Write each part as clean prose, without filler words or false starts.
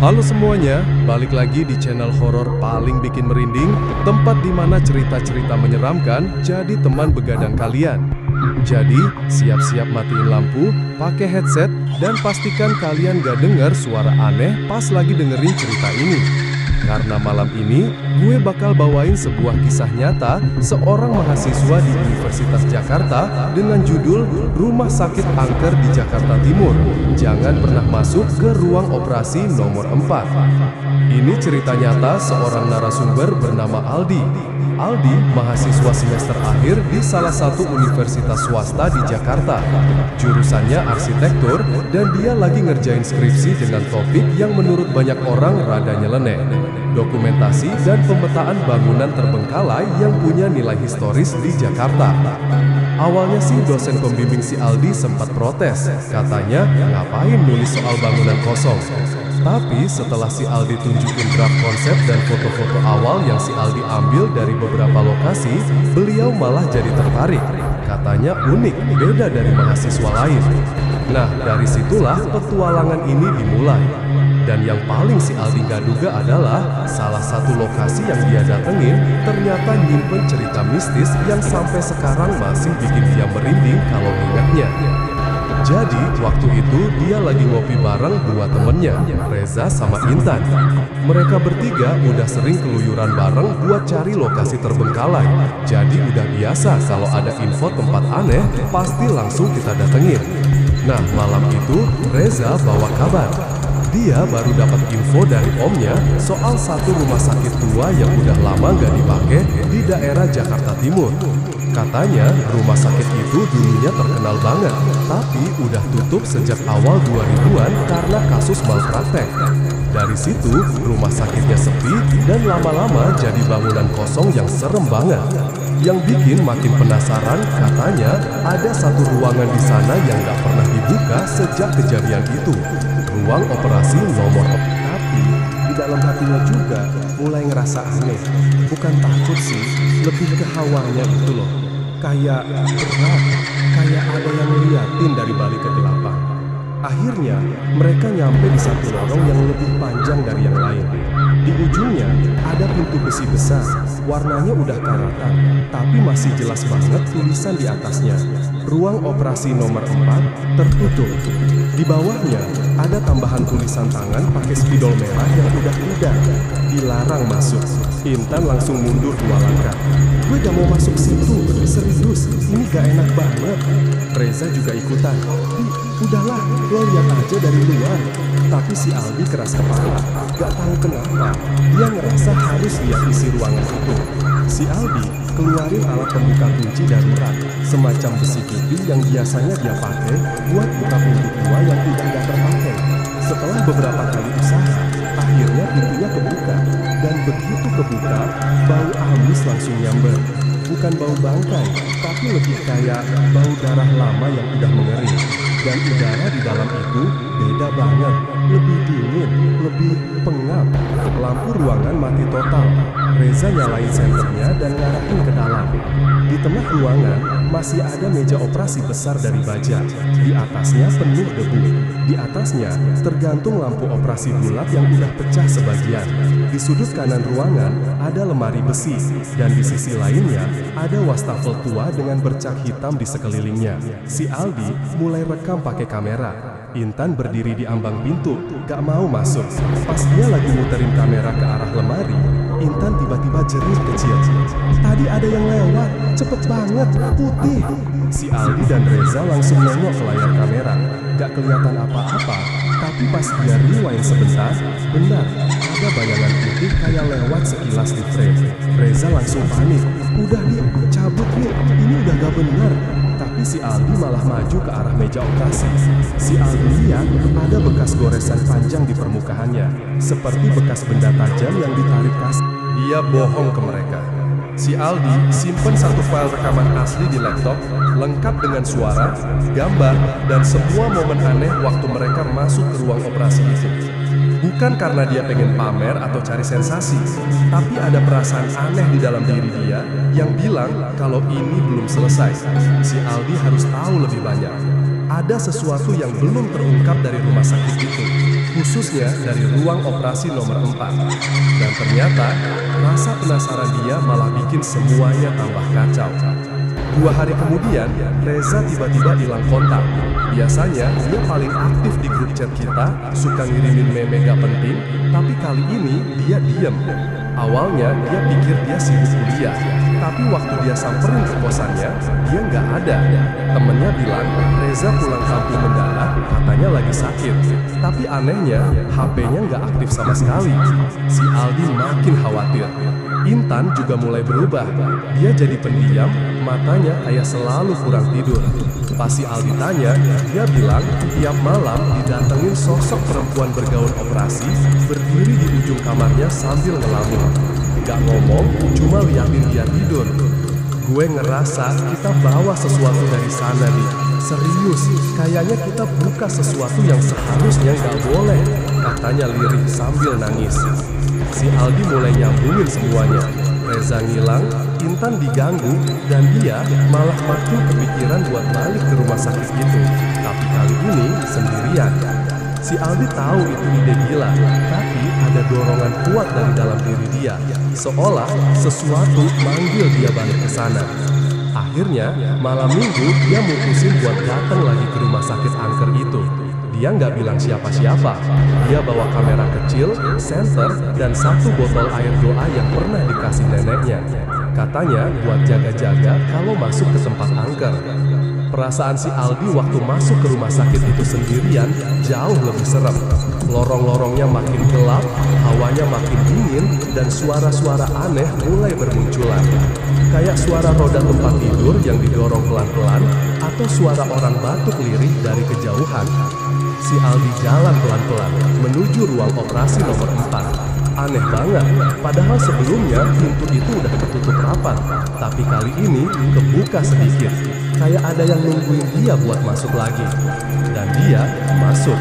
Halo semuanya, balik lagi di channel horor paling bikin merinding, tempat di mana cerita-cerita menyeramkan jadi teman begadang kalian. Jadi, siap-siap matiin lampu, pakai headset, dan pastikan kalian gak dengar suara aneh pas lagi dengerin cerita ini. Karena malam ini, gue bakal bawain sebuah kisah nyata seorang mahasiswa di Universitas Jakarta dengan judul Rumah Sakit Angker di Jakarta Timur. Jangan pernah masuk ke ruang operasi nomor 4. Ini cerita nyata seorang narasumber bernama Aldi. Aldi, mahasiswa semester akhir di salah satu universitas swasta di Jakarta. Jurusannya arsitektur, dan dia lagi ngerjain skripsi dengan topik yang menurut banyak orang rada nyeleneh. Dokumentasi dan pemetaan bangunan terbengkalai yang punya nilai historis di Jakarta. Awalnya sih dosen pembimbing si Aldi sempat protes, katanya ngapain nulis soal bangunan kosong. Tapi setelah si Aldi tunjukin draft konsep dan foto-foto awal yang si Aldi ambil dari beberapa lokasi, beliau malah jadi tertarik. Katanya unik, beda dari mahasiswa lain. Nah, dari situlah petualangan ini dimulai. Dan yang paling si Aldi gak duga adalah salah satu lokasi yang dia datengin ternyata nyimpen cerita mistis yang sampai sekarang masih bikin dia merinding kalau ingatnya. Jadi, waktu itu dia lagi ngopi bareng dua temennya, Reza sama Intan. Mereka bertiga udah sering keluyuran bareng buat cari lokasi terbengkalai. Jadi udah biasa kalau ada info tempat aneh, pasti langsung kita datengin. Nah, malam itu Reza bawa kabar. Dia baru dapat info dari omnya soal satu rumah sakit tua yang udah lama gak dipakai di daerah Jakarta Timur. Katanya rumah sakit itu dulunya terkenal banget, tapi udah tutup sejak awal 2000-an karena kasus malpraktek. Dari situ, rumah sakitnya sepi dan lama-lama jadi bangunan kosong yang serem banget. Yang bikin makin penasaran, katanya ada satu ruangan di sana yang gak pernah dibuka sejak kejadian itu. Ruang operasi nomor 4. Tapi di dalam hatinya juga mulai ngerasa aneh. Bukan takut sih, lebih ke hawanya gitu loh. Kayak berat, kayak ada yang ngeliatin dari balik kegelapan. Akhirnya, mereka nyampe di satu lorong yang lebih panjang dari yang lain. Di ujungnya, ada pintu besi besar, warnanya udah karatan, tapi masih jelas banget tulisan di atasnya. Ruang operasi nomor 4 tertutup. Di bawahnya, ada tambahan tulisan tangan pakai spidol merah yang udah pudar. Dilarang masuk. Intan langsung mundur 2 langkah. Gue gak mau masuk situ, serius, ini gak enak banget. Reza juga ikutan. Udahlah, lo lihat aja dari luar. Tapi si Aldi keras kepala, gak tahu kenapa. Dia ngerasa harus lihat isi ruangan itu. Si Aldi keluarin alat pembuka kunci darurat, semacam besi putih yang biasanya dia pakai buat buka pintu tua yang udah gak terpakai. Setelah beberapa kali usaha, akhirnya pintunya kebuka. Dan begitu kebuka, bau amis langsung nyamber. Bukan bau bangkai, tapi lebih kayak bau darah lama yang udah mengering. Dan udara di dalam itu beda banget, lebih dingin, lebih pengap. Lampu ruangan mati total. Reza nyalain senternya dan ngarahin ke dalam. Di tengah ruangan masih ada meja operasi besar dari baja. Di atasnya penuh debu. Di atasnya tergantung lampu operasi bulat yang udah pecah sebagian. Di sudut kanan ruangan ada lemari besi, dan di sisi lainnya ada wastafel tua dengan bercak hitam di sekelilingnya. Si Aldi mulai rekam pakai kamera. Intan berdiri di ambang pintu, gak mau masuk. Pas dia lagi muterin kamera ke arah lemari, Intan tiba-tiba jerit kecil. Tadi ada yang lewat, cepet banget, putih. Si Aldi dan Reza langsung nengok ke layar kamera. Gak kelihatan apa-apa, tapi pas dia rewind sebentar, benar, ada bayangan putih kayak lewat sekilas di frame. Reza langsung panik. Udah nih, cabut nih, ini udah gak benar. Tapi si Aldi malah maju ke arah meja operasi. Si Aldi lihat ada bekas goresan panjang di permukaannya, seperti bekas benda tajam yang ditarik kas. Dia bohong ke mereka. Si Aldi simpen satu file rekaman asli di laptop, lengkap dengan suara, gambar, dan semua momen aneh waktu mereka masuk ke ruang operasi itu. Bukan karena dia pengen pamer atau cari sensasi, tapi ada perasaan aneh di dalam diri dia yang bilang kalau ini belum selesai. Si Aldi harus tahu lebih banyak. Ada sesuatu yang belum terungkap dari rumah sakit itu. khususnya dari ruang operasi nomor 4. Dan ternyata, rasa penasaran dia malah bikin semuanya tambah kacau. 2 hari kemudian, Reza tiba-tiba hilang kontak. Biasanya, dia paling aktif di grup chat kita, suka ngirimin meme gak penting, tapi kali ini dia diem. Awalnya, dia pikir dia sibuk kuliah, tapi waktu dia samperin ke kosannya, dia nggak ada. Temennya bilang, Reza pulang kampung mendadak, katanya lagi sakit. Tapi anehnya, HP-nya nggak aktif sama sekali. Si Aldi makin khawatir. Intan juga mulai berubah. Dia jadi pendiam, matanya kayak selalu kurang tidur. Pas si Aldi tanya, dia bilang tiap malam didatengin sosok perempuan bergaun operasi berdiri di ujung kamarnya sambil ngelamun. Gak ngomong, cuma liatin dia tidur. Gue ngerasa kita bawa sesuatu dari sana nih. Serius, kayaknya kita buka sesuatu yang seharusnya gak boleh, katanya lirih sambil nangis. Si Aldi mulai nyambungin semuanya. Reza ngilang, Intan diganggu, dan dia malah makin kepikiran buat balik ke rumah sakit itu. Tapi kali ini sendirian. Si Aldi tahu itu ide gila, tapi ada dorongan kuat dari dalam diri dia. Seolah sesuatu manggil dia balik ke sana. Akhirnya, malam minggu dia mutusin buat datang lagi ke rumah sakit angker itu. Dia nggak bilang siapa-siapa. Dia bawa kamera kecil, senter, dan 1 botol air doa yang pernah dikasih neneknya. Katanya buat jaga-jaga kalau masuk ke tempat angker. Perasaan si Aldi waktu masuk ke rumah sakit itu sendirian jauh lebih serem. Lorong-lorongnya makin gelap, hawanya makin dingin, dan suara-suara aneh mulai bermunculan. Kayak suara roda tempat tidur yang didorong pelan-pelan, atau suara orang batuk lirih dari kejauhan. Si Aldi jalan pelan-pelan menuju ruang operasi nomor 4. Aneh banget, padahal sebelumnya pintu itu udah ketutup rapat. Tapi kali ini kebuka sedikit. Kayak ada yang nungguin dia buat masuk lagi. Dan dia masuk.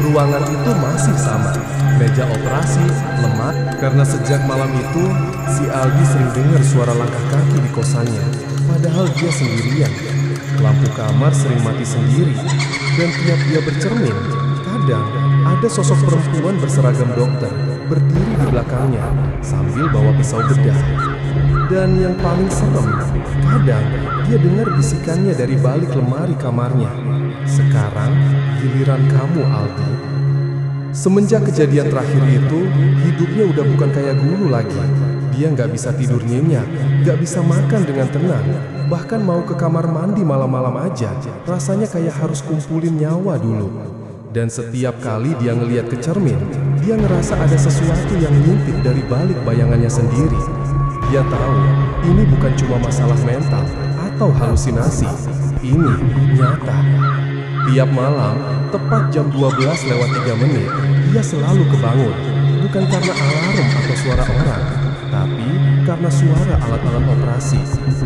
Ruangan itu masih sama. Meja operasi, lemah. Karena sejak malam itu, si Aldi sering dengar suara langkah kaki di kosannya. Padahal dia sendirian. Lampu kamar sering mati sendiri. Dan tiap dia bercermin, kadang ada sosok perempuan berseragam dokter berdiri di belakangnya sambil bawa pisau bedah. Dan yang paling serem, kadang dia dengar bisikannya dari balik lemari kamarnya. Sekarang giliran kamu, Aldi. Semenjak kejadian terakhir itu, hidupnya udah bukan kayak dulu lagi. Dia nggak bisa tidur nyenyak, nggak bisa makan dengan tenang. Bahkan mau ke kamar mandi malam-malam aja, rasanya kayak harus kumpulin nyawa dulu. Dan setiap kali dia ngeliat ke cermin, dia ngerasa ada sesuatu yang ngintip dari balik bayangannya sendiri. Dia tahu, ini bukan cuma masalah mental atau halusinasi. Ini nyata. Tiap malam, tepat jam 12:03, dia selalu kebangun. Bukan karena alarm atau suara orang, tapi karena suara alat-alat operasi.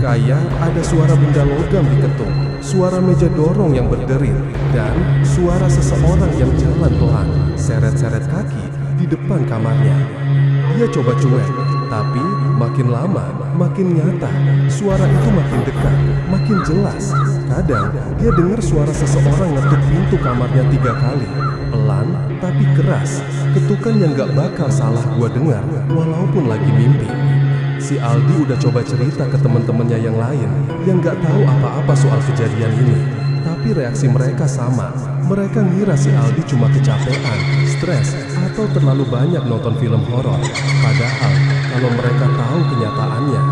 Kayak ada suara benda logam diketuk, suara meja dorong yang berderit, dan suara seseorang yang jalan pelan, seret-seret kaki di depan kamarnya. Dia coba cuek, tapi makin lama, makin nyata. Suara itu makin dekat, makin jelas. Kadang dia dengar suara seseorang ngetuk pintu kamarnya 3 kali. Pelan tapi keras, ketukan yang gak bakal salah gua dengar walaupun lagi mimpi. Si Aldi udah coba cerita ke teman-temannya yang lain yang gak tahu apa-apa soal kejadian ini. Tapi reaksi mereka sama. Mereka ngira si Aldi cuma kecapean, stres, atau terlalu banyak nonton film horor. Padahal kalau mereka tahu kenyataannya,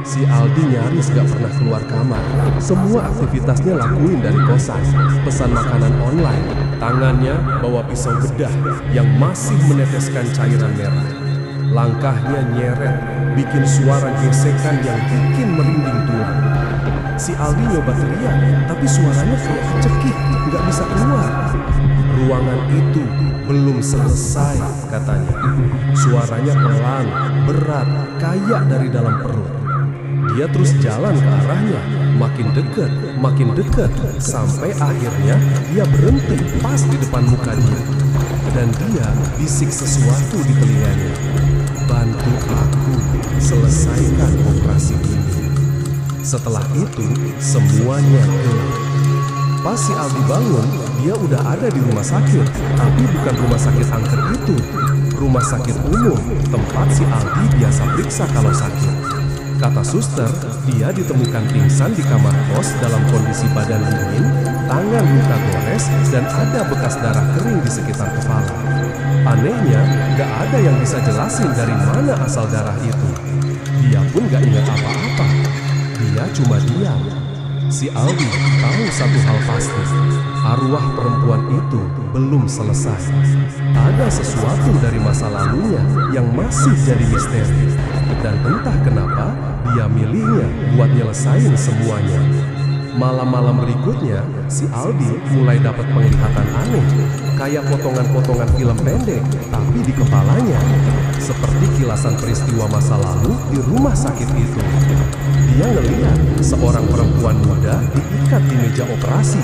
si Aldi nyaris gak pernah keluar kamar. Semua aktivitasnya lakuin dari kosan, pesan makanan online. Tangannya bawa pisau bedah yang masih meneteskan cairan merah. Langkahnya nyeret, bikin suara gesekan yang bikin merinding tulang. Si Aldi nyoba teriak, tapi suaranya kayak kecekik, gak bisa keluar. Ruangan itu belum selesai, katanya. Suaranya pelan, berat, kayak dari dalam perut. Dia terus jalan ke arahnya, makin dekat, sampai akhirnya dia berhenti pas di depan muka dia. Dan dia bisik sesuatu di telinganya. Bantu aku selesaikan operasi ini. Setelah itu, semuanya gelap. Pas si Aldi bangun, dia udah ada di rumah sakit. Tapi bukan rumah sakit angker itu. Rumah sakit umum, tempat si Aldi biasa periksa kalau sakit. Kata suster, dia ditemukan pingsan di kamar kos dalam kondisi badan dingin, tangan luka gores, dan ada bekas darah kering di sekitar kepala. Anehnya, gak ada yang bisa jelasin dari mana asal darah itu. Dia pun gak ingat apa-apa. Dia cuma diam. Si Aldi tahu satu hal pasti, arwah perempuan itu belum selesai. Ada sesuatu dari masa lalunya yang masih jadi misteri. Dan entah kenapa, dia milihnya buat nyelesain semuanya. Malam-malam berikutnya, si Aldi mulai dapat penglihatan aneh, kayak potongan-potongan film pendek, tapi di kepalanya. Seperti kilasan peristiwa masa lalu di rumah sakit itu. Dia ngelihat seorang perempuan muda diikat di meja operasi.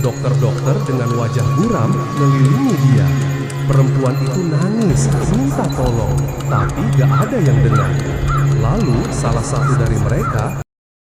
Dokter-dokter dengan wajah buram mengelilingi dia. Perempuan itu nangis, minta tolong, tapi gak ada yang dengar. Lalu salah satu dari mereka